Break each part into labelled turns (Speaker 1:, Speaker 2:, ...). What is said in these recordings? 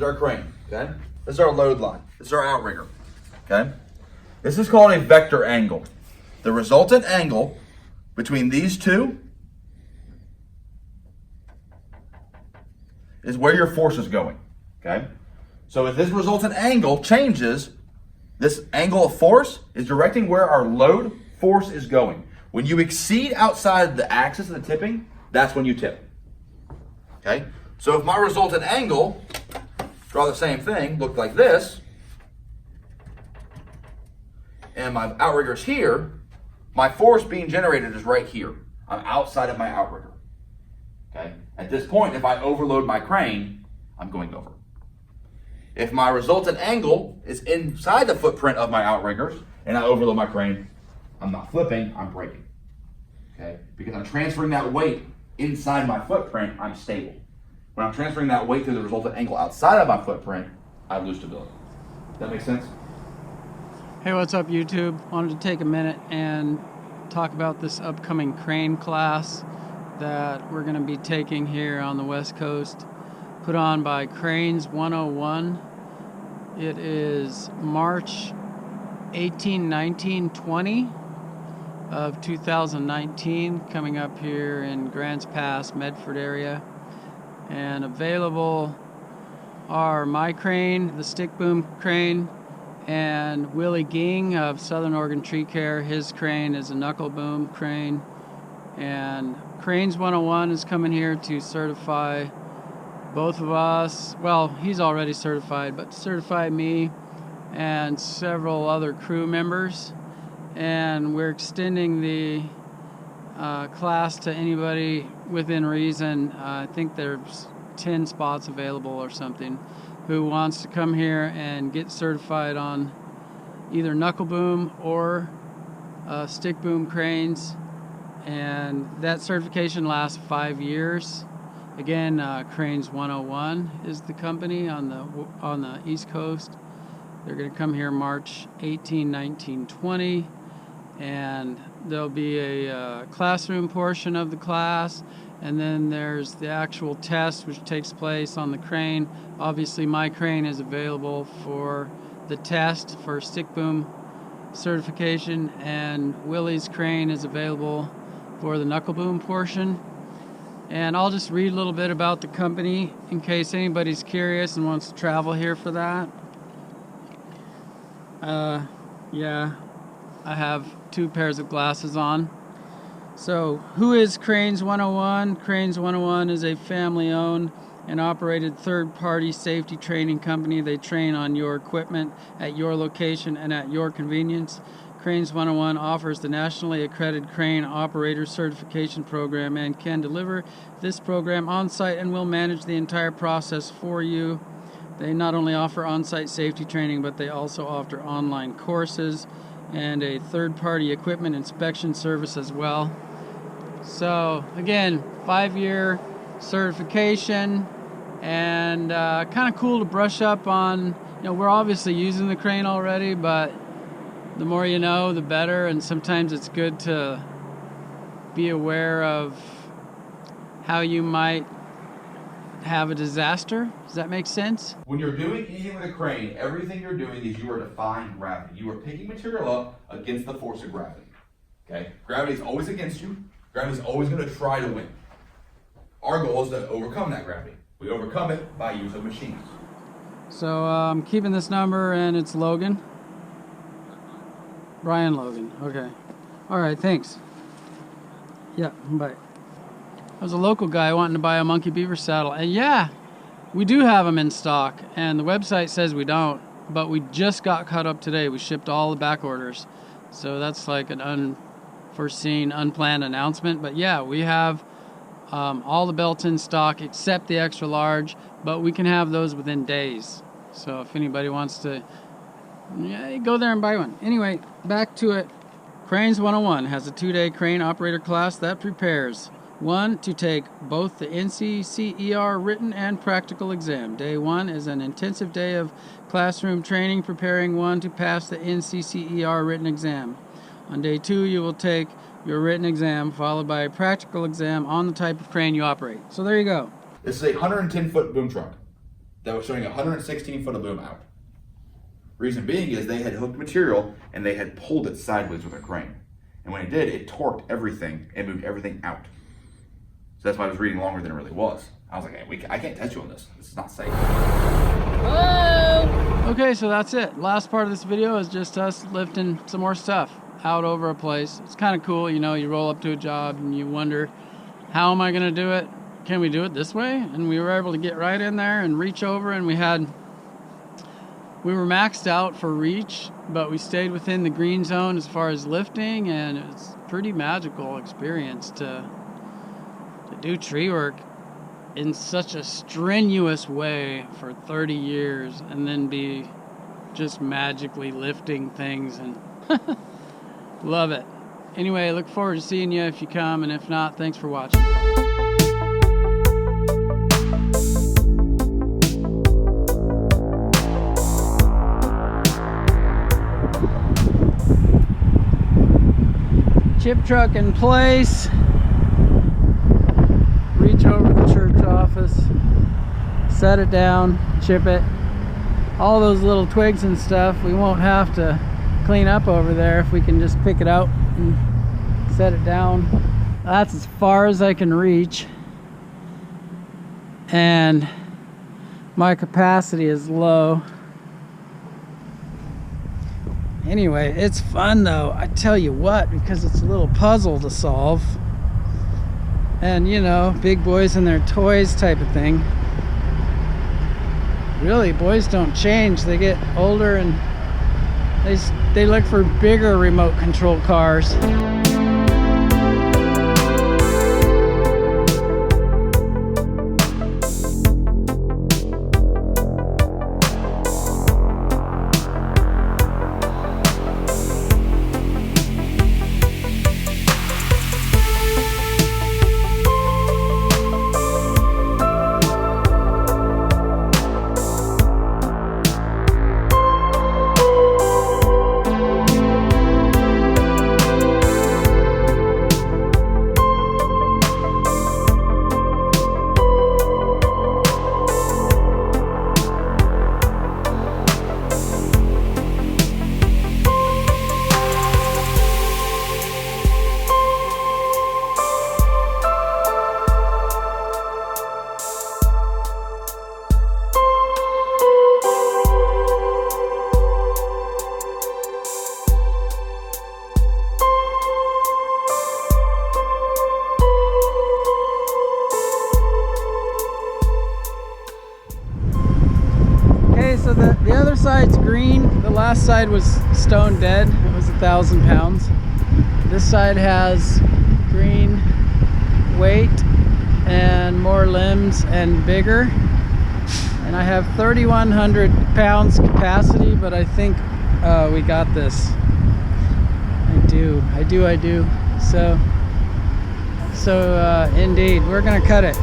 Speaker 1: is our crane, okay? This is our load line. This is our outrigger, okay? This is called a vector angle. The resultant angle between these two is where your force is going, okay? So if this resultant angle changes, this angle of force is directing where our load force is going. When you exceed outside the axis of the tipping, that's when you tip, okay? So if my resultant angle, draw the same thing, looked like this, and my outrigger's here, my force being generated is right here. I'm outside of my outrigger, okay? At this point, if I overload my crane, I'm going over. If my resultant angle is inside the footprint of my outriggers and I overload my crane, I'm not flipping, I'm braking, okay? Because I'm transferring that weight inside my footprint, I'm stable. When I'm transferring that weight through the resultant angle outside of my footprint, I lose stability. Does that make sense?
Speaker 2: Hey, what's up YouTube? Wanted to take a minute and talk about this upcoming crane class that we're going to be taking here on the West Coast, put on by Cranes 101. It is March 18, 19, 20 of 2019, coming up here in Grants Pass, Medford area. And available are my crane, the stick boom crane, and Willie Ging of Southern Oregon Tree Care. His crane is a knuckle boom crane. And Cranes 101 is coming here to certify both of us. Well, he's already certified, but to certify me and several other crew members. And we're extending the class to anybody within reason. I think there's 10 spots available or something, who wants to come here and get certified on either knuckle boom or stick boom cranes. And that certification lasts 5 years. Again, Cranes 101 is the company on the East Coast. They're going to come here March 18, 19, 20, and there'll be a classroom portion of the class, and then there's the actual test which takes place on the crane. Obviously my crane is available for the test for stick boom certification, and Willie's crane is available for the knuckle boom portion. And I'll just read a little bit about the company in case anybody's curious and wants to travel here for that. Yeah, I have 2 pairs of glasses on. So, who is Cranes 101? Cranes 101 is a family-owned and operated third-party safety training company. They train on your equipment at your location and at your convenience. Cranes 101 offers the nationally accredited crane operator certification program and can deliver this program on-site and will manage the entire process for you. They not only offer on-site safety training, but they also offer online courses and a third-party equipment inspection service as well. So again, 5-year certification, and kind of cool to brush up on. We're obviously using the crane already, but the more you know, the better. And sometimes it's good to be aware of how you might have a disaster. Does that make sense?
Speaker 1: When you're doing anything with a crane, everything you're doing is you are defying gravity. You are picking material up against the force of gravity. Okay? Gravity is always against you. Gravity is always going to try to win. Our goal is to overcome that gravity. We overcome it by use of machines.
Speaker 2: So I'm keeping this number, and it's Logan. Brian Logan. Okay. All right, thanks. Yeah, bye. I was a local guy wanting to buy a monkey beaver saddle, and yeah, we do have them in stock, and the website says we don't, but we just got caught up today. We shipped all the back orders, so that's like an unforeseen, unplanned announcement. But yeah, we have all the belts in stock except the extra large, but we can have those within days. So if anybody wants to, yeah, go there and buy one. Anyway, back to it. Cranes 101 has a 2-day crane operator class that prepares 1, to take both the NCCER written and practical exam. Day 1 is an intensive day of classroom training, preparing one to pass the NCCER written exam. On day 2, you will take your written exam, followed by a practical exam on the type of crane you operate. So there you go.
Speaker 1: This is a 110-foot boom truck. that was showing 116 foot of boom out. Reason being is they had hooked material and they had pulled it sideways with a crane. And when it did, it torqued everything and moved everything out. So that's why I was reading longer than it really was. I was like, hey, I can't test you on this. This is not safe.
Speaker 2: Hello! Okay, so that's it. Last part of this video is just us lifting some more stuff out over a place. It's kind of cool, you know, you roll up to a job and you wonder, how am I going to do it? Can we do it this way? And we were able to get right in there and reach over, and we were maxed out for reach, but we stayed within the green zone as far as lifting, and it's a pretty magical experience to do tree work in such a strenuous way for 30 years and then be just magically lifting things, and love it. Anyway, look forward to seeing you if you come, and if not, thanks for watching. Chip truck in place. Reach over the church office, set it down, chip it. All those little twigs and stuff we won't have to clean up over there if we can just pick it out and set it down. That's as far as I can reach, and my capacity is low. Anyway, it's fun though, I tell you what, because it's a little puzzle to solve. And you know, big boys and their toys type of thing. Really, boys don't change. They get older and they look for bigger remote control cars. So the other side's green. The last side was stone dead. It was 1,000 pounds. This side has green weight and more limbs and bigger. And I have 3,100 pounds capacity, but I think we got this. I do. So indeed, we're gonna cut it.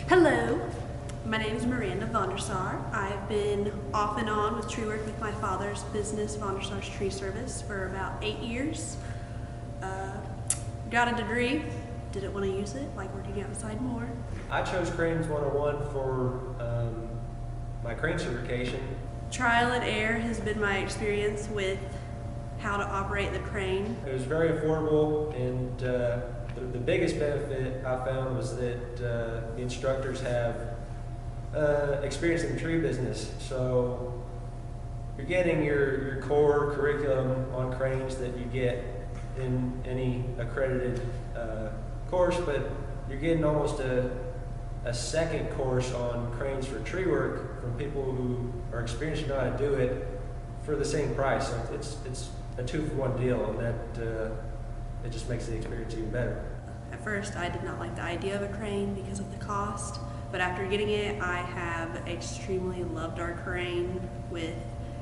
Speaker 3: Hello, my name is Miranda Vondersar. I've been off and on with tree work with my father's business, Vondersar's Tree Service, for about 8 years. Got a degree, didn't want to use it, like working outside more.
Speaker 4: I chose Cranes 101 for my crane certification.
Speaker 3: Trial and error has been my experience with how to operate the crane.
Speaker 4: It was very affordable, and the biggest benefit I found was that the instructors have experience in the tree business. So you're getting your core curriculum on cranes that you get in any accredited course, but you're getting almost a second course on cranes for tree work from people who are experienced and know how to do it for the same price. So it's a 2-for-1 deal, and that it just makes the experience even better.
Speaker 3: At first, I did not like the idea of a crane because of the cost, but after getting it, I have extremely loved our crane with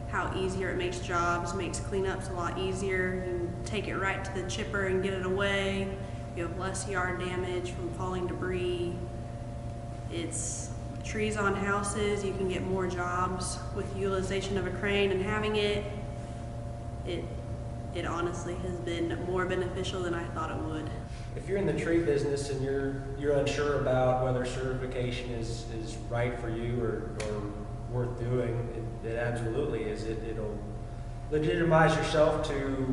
Speaker 3: how easier it makes jobs, makes cleanups a lot easier. You take it right to the chipper and get it away. You have less yard damage from falling debris. It's trees on houses. You can get more jobs with utilization of a crane, and having it honestly has been more beneficial than I thought it would.
Speaker 4: If you're in the tree business and you're unsure about whether certification is right for you or worth doing, it absolutely is. It'll legitimize yourself to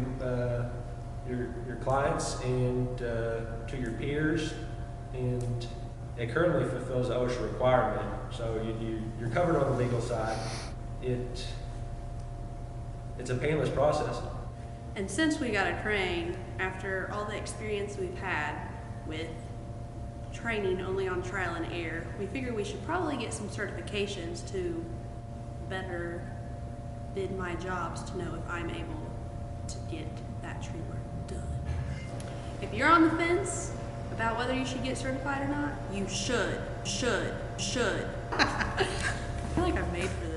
Speaker 4: your clients and to your peers, and it currently fulfills the OSHA requirement. So you're covered on the legal side. It's a painless process.
Speaker 3: And since we got a crane, after all the experience we've had with training only on trial and error, we figured we should probably get some certifications to better bid my jobs to know if I'm able to get that tree work done. If you're on the fence about whether you should get certified or not, you should. I feel like I'm made for this.